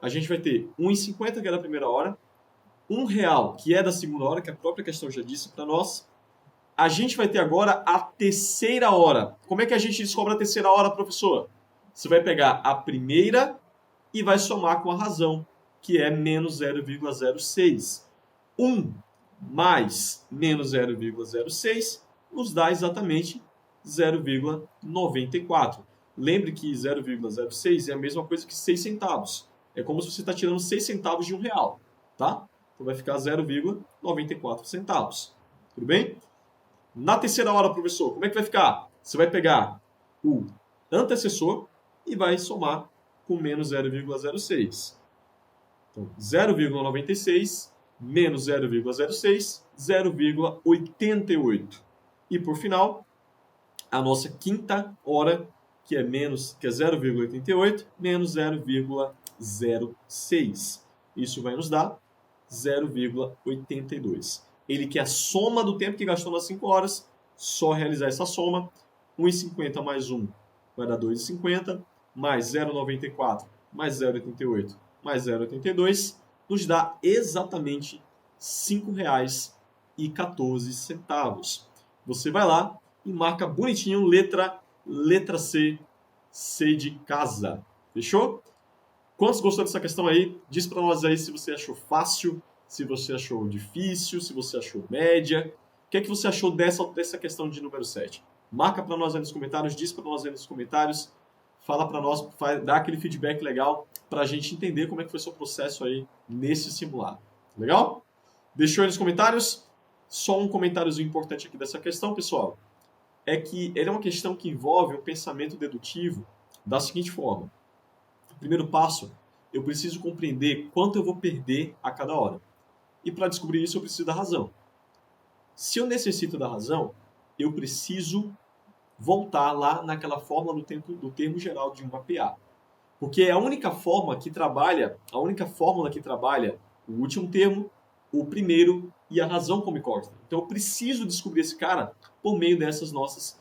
A gente vai ter 1,50, que é da primeira hora, R$1, que é da segunda hora, que a própria questão já disse para nós. A gente vai ter agora a terceira hora. Como é que a gente descobre a terceira hora, professor? Você vai pegar a primeira e vai somar com a razão, que é menos 0,06. 1 mais menos 0,06 nos dá exatamente 0,94. Lembre que 0,06 é a mesma coisa que 6 centavos. É como se você está tirando 6 centavos de R$1, tá? Então vai ficar 0,94 centavos. Tudo bem? Na terceira hora, professor, como é que vai ficar? Você vai pegar o antecessor e vai somar com menos 0,06. Então, 0,96 menos 0,06, 0,88. E por final, a nossa quinta hora, que é 0,88 menos 0,06. Isso vai nos dar 0,82. Ele quer a soma do tempo que gastou nas 5 horas, só realizar essa soma. 1,50 mais 1 vai dar 2,50, mais 0,94 mais 0,88 mais 0,82 nos dá exatamente R$ 5,14. Você vai lá e marca bonitinho letra C, C de casa. Fechou? Quantos gostou dessa questão aí? Diz para nós aí se você achou fácil, se você achou difícil, se você achou média. O que é que você achou dessa questão de número 7? Marca para nós aí nos comentários, diz para nós aí nos comentários, fala para nós, dá aquele feedback legal para a gente entender como é que foi o seu processo aí nesse simulado. Legal? Deixou aí nos comentários? Só um comentáriozinho importante aqui dessa questão, pessoal, é que ele é uma questão que envolve o pensamento dedutivo da seguinte forma. Primeiro passo, eu preciso compreender quanto eu vou perder a cada hora. E para descobrir isso, eu preciso da razão. Se eu necessito da razão, eu preciso voltar lá naquela fórmula do termo geral de uma PA. Porque é a única fórmula que trabalha o último termo, o primeiro e a razão como consta. Então eu preciso descobrir esse cara por meio dessas nossas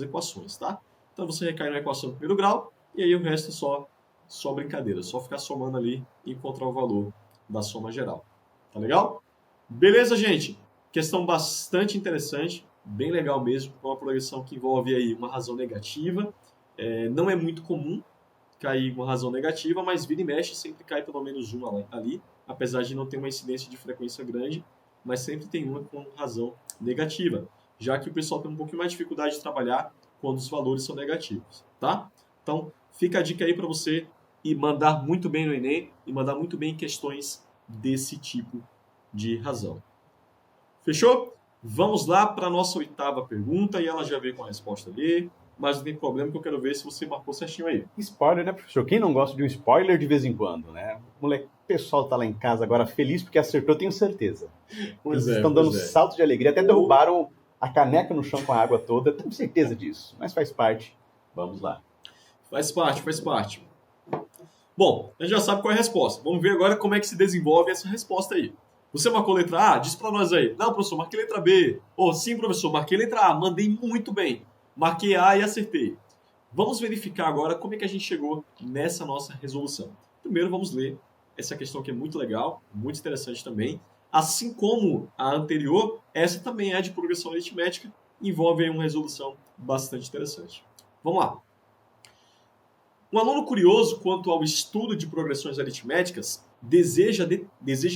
equações, tá? Então você recai na equação do primeiro grau e aí o resto é só brincadeira, só ficar somando ali e encontrar o valor da soma geral. Tá legal? Beleza, gente? Questão bastante interessante, bem legal mesmo, com uma progressão que envolve aí uma razão negativa. Não é muito comum cair uma razão negativa, mas vira e mexe sempre cai pelo menos uma ali, apesar de não ter uma incidência de frequência grande, mas sempre tem uma com razão negativa, já que o pessoal tem um pouquinho mais de dificuldade de trabalhar quando os valores são negativos, tá? Então, fica a dica aí para você e mandar muito bem no Enem e mandar muito bem em questões desse tipo de razão. Fechou? Vamos lá para a nossa 8ª pergunta, e ela já veio com a resposta ali, mas não tem problema que eu quero ver se você marcou certinho aí. Spoiler, né, professor? Quem não gosta de um spoiler de vez em quando, né? O pessoal tá lá em casa agora feliz porque acertou, tenho certeza. Eles estão dando saltos de alegria, até derrubaram a caneca no chão com a água toda, tenho certeza disso, mas faz parte. Vamos lá. Faz parte. Bom, a gente já sabe qual é a resposta. Vamos ver agora como é que se desenvolve essa resposta aí. Você marcou letra A? Diz para nós aí. Não, professor, marquei letra B. Ou sim, professor, marquei letra A. Mandei muito bem. Marquei A e acertei. Vamos verificar agora como é que a gente chegou nessa nossa resolução. Primeiro, vamos ler essa questão que é muito legal, muito interessante também. Assim como a anterior, essa também é de progressão aritmética e envolve aí uma resolução bastante interessante. Vamos lá. Um aluno curioso quanto ao estudo de progressões aritméticas deseja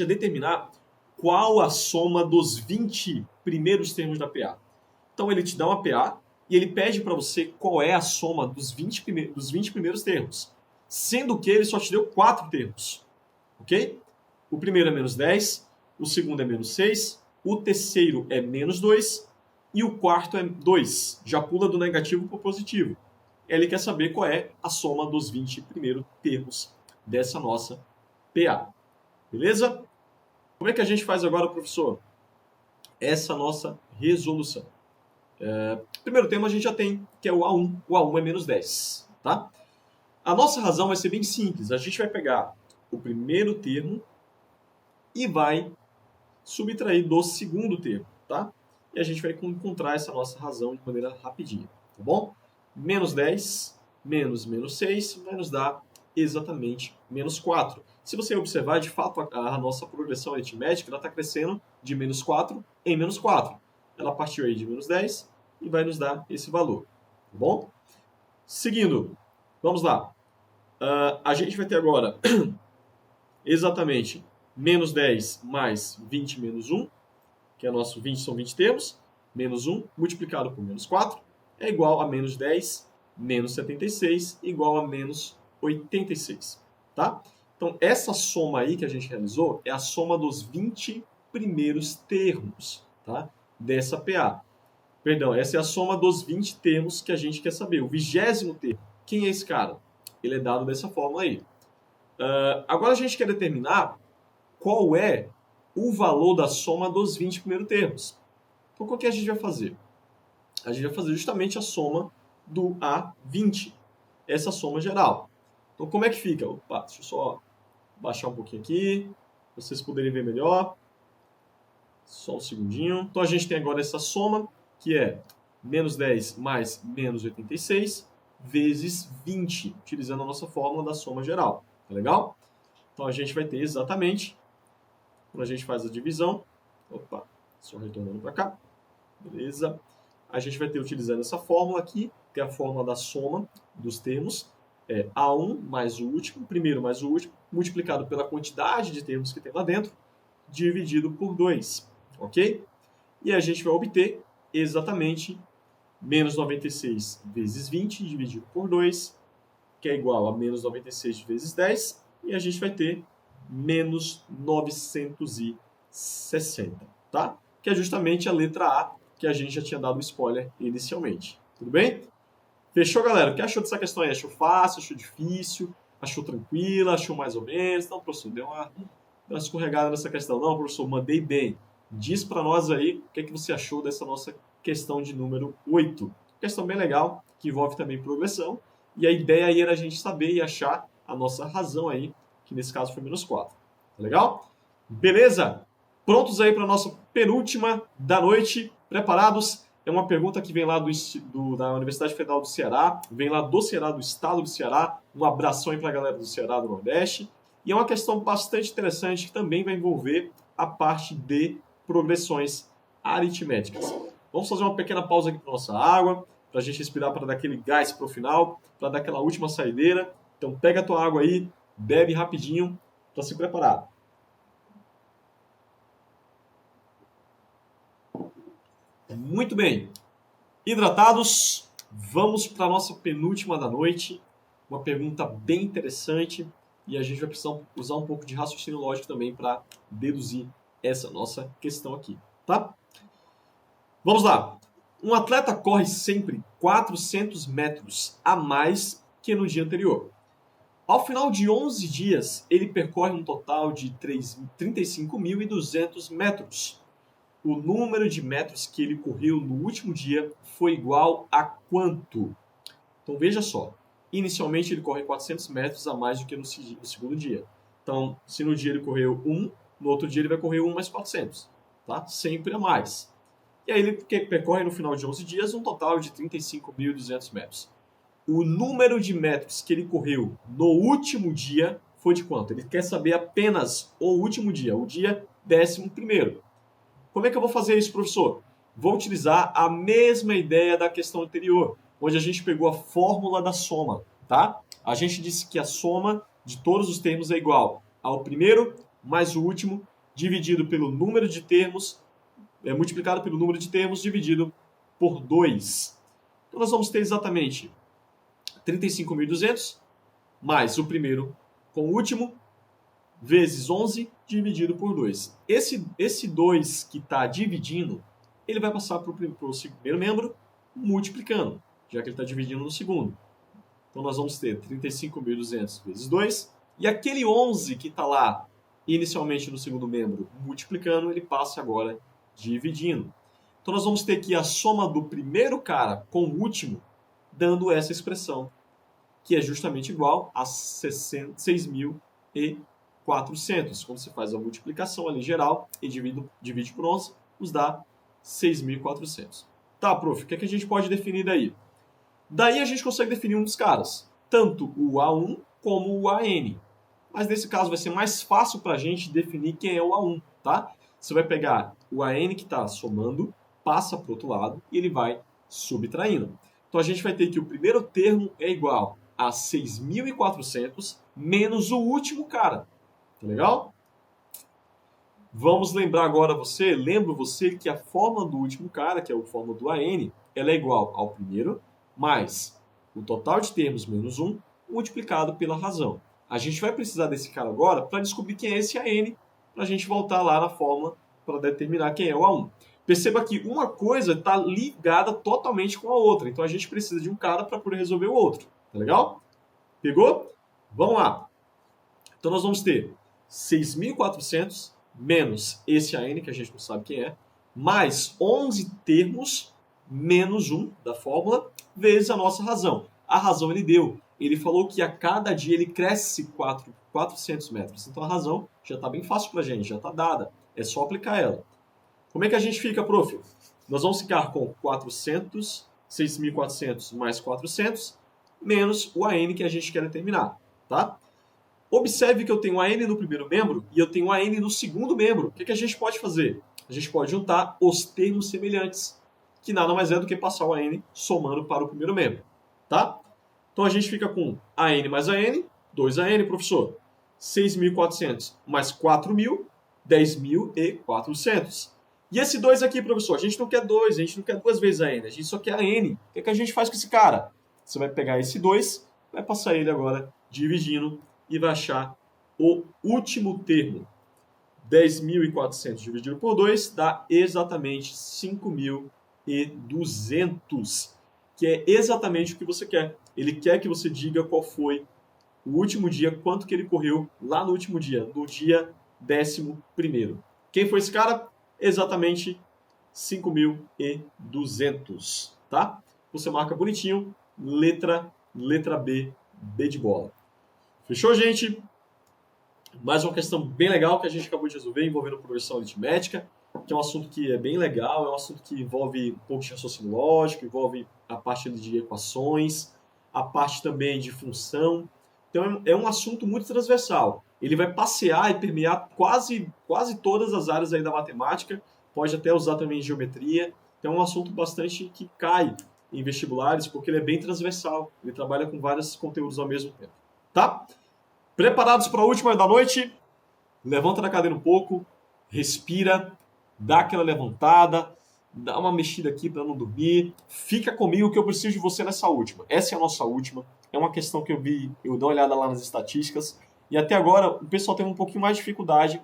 determinar qual a soma dos 20 primeiros termos da PA. Então ele te dá uma PA e ele pede para você qual é a soma dos 20 primeiros termos, sendo que ele só te deu 4 termos. Ok? O primeiro é menos 10, o segundo é menos 6, o terceiro é menos 2 e o quarto é 2. Já pula do negativo para o positivo. Ele quer saber qual é a soma dos 20 primeiros termos dessa nossa PA. Beleza? Como é que a gente faz agora, professor? Essa nossa resolução. Primeiro termo a gente já tem, que é o A1. O A1 é menos 10. Tá? A nossa razão vai ser bem simples. A gente vai pegar o primeiro termo e vai subtrair do segundo termo. Tá? E a gente vai encontrar essa nossa razão de maneira rapidinha. Tá bom? Menos 10 menos 6 vai nos dar exatamente menos 4. Se você observar, de fato, a nossa progressão aritmética está crescendo de menos 4 em menos 4. Ela partiu aí de menos 10 e vai nos dar esse valor. Tá bom? Seguindo, vamos lá. A gente vai ter agora exatamente menos 10 mais 20 menos 1, que é nosso 20 são 20 termos, menos 1 multiplicado por menos 4 é igual a menos 10 menos 76 igual a menos 86. Tá? Então, essa soma aí que a gente realizou é a soma dos 20 primeiros termos, tá? Dessa PA. Perdão, essa é a soma dos 20 termos que a gente quer saber. O 20º termo. Quem é esse cara? Ele é dado dessa forma aí. Agora a gente quer determinar qual é o valor da soma dos 20 primeiros termos. Então, o que a gente vai fazer? A gente vai fazer justamente a soma do A20. Essa soma geral. Então, como é que fica? Opa, deixa eu só baixar um pouquinho aqui, para vocês poderem ver melhor. Só um segundinho. Então, a gente tem agora essa soma, que é menos 10 mais menos 86, vezes 20, utilizando a nossa fórmula da soma geral. Tá legal? Então, a gente vai ter exatamente, quando a gente faz a divisão, opa, só retornando para cá, beleza? A gente vai ter, utilizando essa fórmula aqui, que é a fórmula da soma dos termos, A1 mais o último, primeiro mais o último, multiplicado pela quantidade de termos que tem lá dentro, dividido por 2, ok? E a gente vai obter exatamente menos 96 vezes 20 dividido por 2, que é igual a menos 96 vezes 10, e a gente vai ter menos 960, tá? Que é justamente a letra A, que a gente já tinha dado um spoiler inicialmente. Tudo bem? Fechou, galera? O que achou dessa questão aí? Achou fácil? Achou difícil? Achou tranquila? Achou mais ou menos? Não, professor, deu uma escorregada nessa questão. Não, professor, mandei bem. Diz para nós aí o que você achou dessa nossa questão de número 8. Questão bem legal, que envolve também progressão. E a ideia aí era a gente saber e achar a nossa razão aí, que nesse caso foi menos 4. Tá legal? Beleza? Prontos aí para a nossa penúltima da noite? Preparados? É uma pergunta que vem lá da Universidade Federal do Ceará, vem lá do Ceará, do estado do Ceará. Um abração aí para a galera do Ceará, do Nordeste. E é uma questão bastante interessante que também vai envolver a parte de progressões aritméticas. Vamos fazer uma pequena pausa aqui para nossa água, para a gente respirar, para dar aquele gás para o final, para dar aquela última saideira. Então pega a tua água aí, bebe rapidinho para se preparar. Muito bem. Hidratados, vamos para a nossa penúltima da noite. Uma pergunta bem interessante e a gente vai precisar usar um pouco de raciocínio lógico também para deduzir essa nossa questão aqui, tá? Vamos lá. Um atleta corre sempre 400 metros a mais que no dia anterior. Ao final de 11 dias, ele percorre um total de 35.200 metros. O número de metros que ele correu no último dia foi igual a quanto? Então veja só, inicialmente ele corre 400 metros a mais do que no segundo dia. Então, se no dia ele correu 1, no outro dia ele vai correr 1 mais 400, tá? Sempre a mais. E aí ele percorre no final de 11 dias um total de 35.200 metros. O número de metros que ele correu no último dia foi de quanto? Ele quer saber apenas o último dia, o dia 11º. Como é que eu vou fazer isso, professor? Vou utilizar a mesma ideia da questão anterior, onde a gente pegou a fórmula da soma, tá? A gente disse que a soma de todos os termos é igual ao primeiro mais o último dividido pelo número de termos, multiplicado pelo número de termos dividido por 2. Então nós vamos ter exatamente 35.200 mais o primeiro com o último vezes 11 dividido por 2. Esse 2 que está dividindo, ele vai passar para o primeiro membro multiplicando, já que ele está dividindo no segundo. Então nós vamos ter 35.200 vezes 2. E aquele 11 que está lá inicialmente no segundo membro multiplicando, ele passa agora dividindo. Então nós vamos ter aqui a soma do primeiro cara com o último, dando essa expressão, que é justamente igual a 6.400. Quando você faz a multiplicação ali geral e divide por 11, nos dá 6.400. Tá, prof, o que é que a gente pode definir daí? Daí a gente consegue definir um dos caras, tanto o A1 como o AN. Mas nesse caso vai ser mais fácil para a gente definir quem é o A1, tá? Você vai pegar o AN que está somando, passa para o outro lado e ele vai subtraindo. Então a gente vai ter que o primeiro termo é igual a 6.400 menos o último cara. Tá legal? Vamos lembrar agora lembro você que a fórmula do último cara, que é a fórmula do AN, ela é igual ao primeiro mais o total de termos menos 1 multiplicado pela razão. A gente vai precisar desse cara agora para descobrir quem é esse AN, para a gente voltar lá na fórmula para determinar quem é o A1. Perceba que uma coisa está ligada totalmente com a outra, então a gente precisa de um cara para poder resolver o outro. Tá legal? Pegou? Vamos lá. Então nós vamos ter 6.400 menos esse AN, que a gente não sabe quem é, mais 11 termos menos 1 da fórmula, vezes a nossa razão. A razão ele deu. Ele falou que a cada dia ele cresce 400 metros. Então a razão já está bem fácil para a gente, já está dada. É só aplicar ela. Como é que a gente fica, prof? Nós vamos ficar com 6.400 mais 400 menos o AN que a gente quer determinar, tá? Observe que eu tenho AN no primeiro membro e eu tenho AN no segundo membro. O que a gente pode fazer? A gente pode juntar os termos semelhantes, que nada mais é do que passar o AN somando para o primeiro membro, tá? Então a gente fica com AN mais AN, 2AN, professor. 6.400 mais 4.000, 10.400. E esse 2 aqui, professor, a gente não quer 2, a gente não quer 2 vezes AN, a gente só quer AN. O que a gente faz com esse cara? Você vai pegar esse 2, vai passar ele agora dividindo e vai achar o último termo. 10.400 dividido por 2 dá exatamente 5.200, que é exatamente o que você quer. Ele quer que você diga qual foi o último dia, quanto que ele correu lá no último dia, no dia 11º. Quem foi esse cara? Exatamente 5.200, tá? Você marca bonitinho, letra B, B de bola. Fechou, gente? Mais uma questão bem legal que a gente acabou de resolver, envolvendo progressão aritmética, que é um assunto que é bem legal, é um assunto que envolve um pouco de raciocínio lógico, envolve a parte de equações, a parte também de função. Então é um assunto muito transversal. Ele vai passear e permear quase todas as áreas aí da matemática, pode até usar também geometria. Então é um assunto bastante que cai em vestibulares, porque ele é bem transversal, ele trabalha com vários conteúdos ao mesmo tempo. Tá? Preparados para a última da noite? Levanta da cadeira um pouco, respira, dá aquela levantada, dá uma mexida aqui para não dormir. Fica comigo que eu preciso de você nessa última. Essa é a nossa última. É uma questão que eu dei uma olhada lá nas estatísticas, e até agora o pessoal teve um pouquinho mais de dificuldade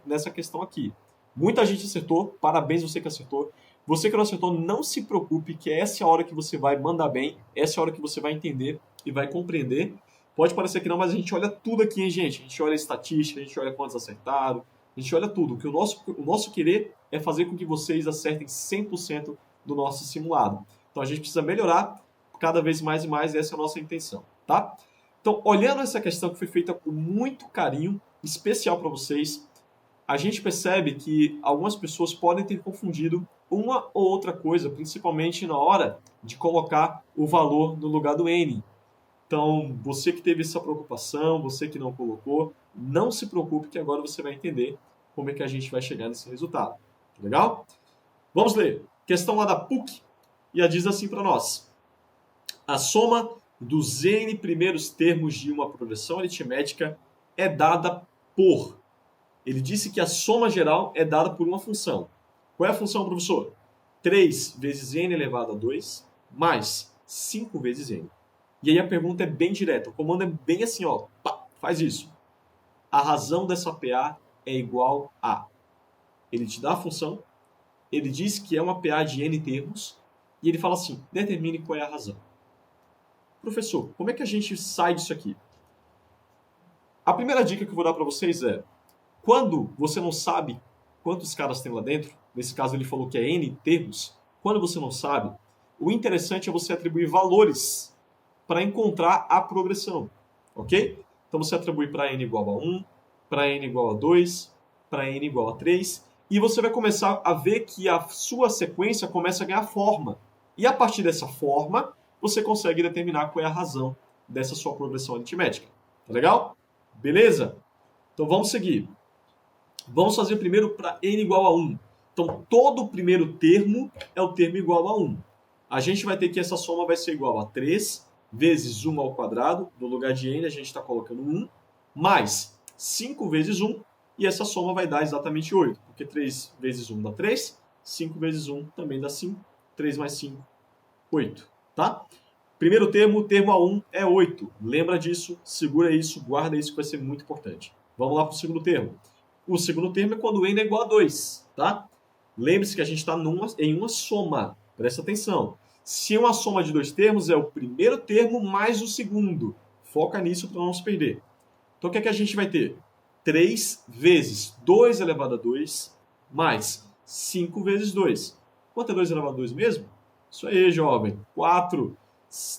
nessa questão aqui. Muita gente acertou, parabéns você que acertou. Você que não acertou, não se preocupe, que essa é a hora que você vai mandar bem, essa é a hora que você vai entender e vai compreender. Pode parecer que não, mas a gente olha tudo aqui, hein, gente? A gente olha a estatística, a gente olha quantos acertaram, a gente olha tudo. Que o nosso querer é fazer com que vocês acertem 100% do nosso simulado. Então a gente precisa melhorar cada vez mais e mais, essa é a nossa intenção, tá? Então, olhando essa questão que foi feita com muito carinho, especial para vocês, a gente percebe que algumas pessoas podem ter confundido uma ou outra coisa, principalmente na hora de colocar o valor no lugar do N. Então, você que teve essa preocupação, você que não colocou, não se preocupe que agora você vai entender como é que a gente vai chegar nesse resultado. Legal? Vamos ler. Questão lá da PUC, e ela diz assim para nós. A soma dos N primeiros termos de uma progressão aritmética é dada por... Ele disse que a soma geral é dada por uma função. Qual é a função, professor? 3 vezes n elevado a 2 mais 5 vezes n. E aí a pergunta é bem direta. O comando é bem assim, ó. Pá, faz isso. A razão dessa PA é igual a... Ele te dá a função, ele diz que é uma PA de n termos, e ele fala assim, determine qual é a razão. Professor, como é que a gente sai disso aqui? A primeira dica que eu vou dar para vocês é, quando você não sabe quantos caras tem lá dentro, nesse caso ele falou que é n termos, quando você não sabe, o interessante é você atribuir valores para encontrar a progressão, ok? Então você atribui para n igual a 1, para n igual a 2, para n igual a 3, e você vai começar a ver que a sua sequência começa a ganhar forma. E a partir dessa forma, você consegue determinar qual é a razão dessa sua progressão aritmética. Tá legal? Beleza? Então vamos seguir. Vamos fazer primeiro para n igual a 1. Então todo o primeiro termo é o termo igual a 1. A gente vai ter que essa soma vai ser igual a 3 vezes 1 ao quadrado. No lugar de n a gente está colocando 1. Mais 5 vezes 1. E essa soma vai dar exatamente 8. Porque 3 vezes 1 dá 3. 5 vezes 1 também dá 5. 3 mais 5, 8. Tá? Primeiro termo, o termo A1 é 8. Lembra disso, segura isso, guarda isso que vai ser muito importante. Vamos lá para o segundo termo. O segundo termo é quando n é igual a 2. Tá? Lembre-se que a gente está em uma soma. Presta atenção. Se uma soma de dois termos é o primeiro termo mais o segundo. Foca nisso para não se perder. Então o que é que a gente vai ter? 3 vezes 2 elevado a 2 mais 5 vezes 2. Quanto é 2 elevado a 2 mesmo? Isso aí, jovem. 4.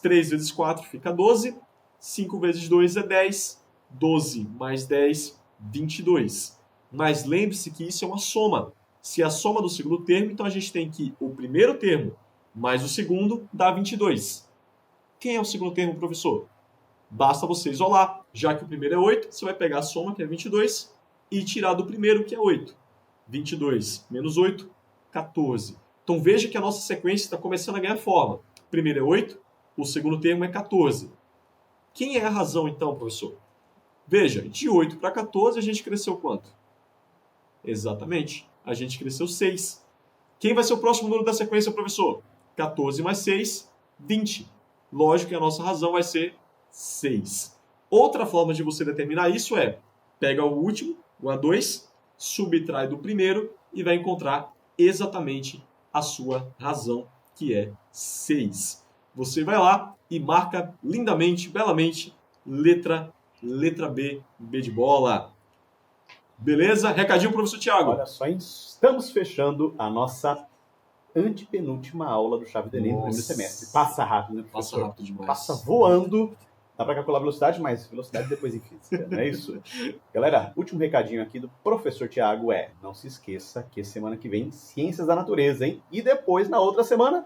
3 vezes 4 fica 12. 5 vezes 2 é 10. 12 mais 10, 22. Mas lembre-se que isso é uma soma. Se é a soma do segundo termo, então a gente tem que o primeiro termo mais o segundo dá 22. Quem é o segundo termo, professor? Basta você isolar. Já que o primeiro é 8, você vai pegar a soma, que é 22, e tirar do primeiro, que é 8. 22 menos 8, 14. Então veja que a nossa sequência está começando a ganhar forma. O primeiro é 8, o segundo termo é 14. Quem é a razão, então, professor? Veja, de 8 para 14 a gente cresceu quanto? Exatamente, a gente cresceu 6. Quem vai ser o próximo número da sequência, professor? 14 mais 6, 20. Lógico que a nossa razão vai ser 6. Outra forma de você determinar isso é, pega o último, o A2, subtrai do primeiro e vai encontrar exatamente a sua razão, que é 6. Você vai lá e marca lindamente, belamente, letra B, B de bola. Beleza? Recadinho, professor Thiago. Olha só, estamos fechando a nossa antepenúltima aula do Chave do Enem do primeiro semestre. Passa rápido, né, professor? Passa rápido demais. Passa voando. Dá para calcular a velocidade, mas velocidade depois em física, não é isso? Galera, último recadinho aqui do professor Thiago é, não se esqueça que semana que vem, Ciências da Natureza, hein? E depois, na outra semana,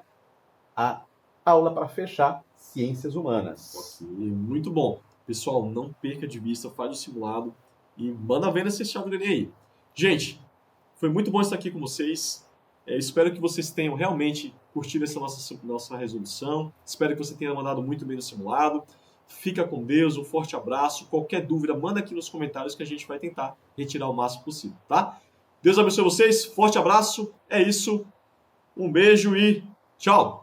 a aula para fechar, Ciências Humanas. Ok, muito bom. Pessoal, não perca de vista, faz o simulado e manda ver nesse Chave do Enem aí. Gente, foi muito bom estar aqui com vocês. Espero que vocês tenham realmente curtido essa nossa resolução. Espero que você tenha mandado muito bem no simulado. Fica com Deus, um forte abraço. Qualquer dúvida, manda aqui nos comentários que a gente vai tentar retirar o máximo possível, tá? Deus abençoe vocês, forte abraço, é isso. Um beijo e tchau!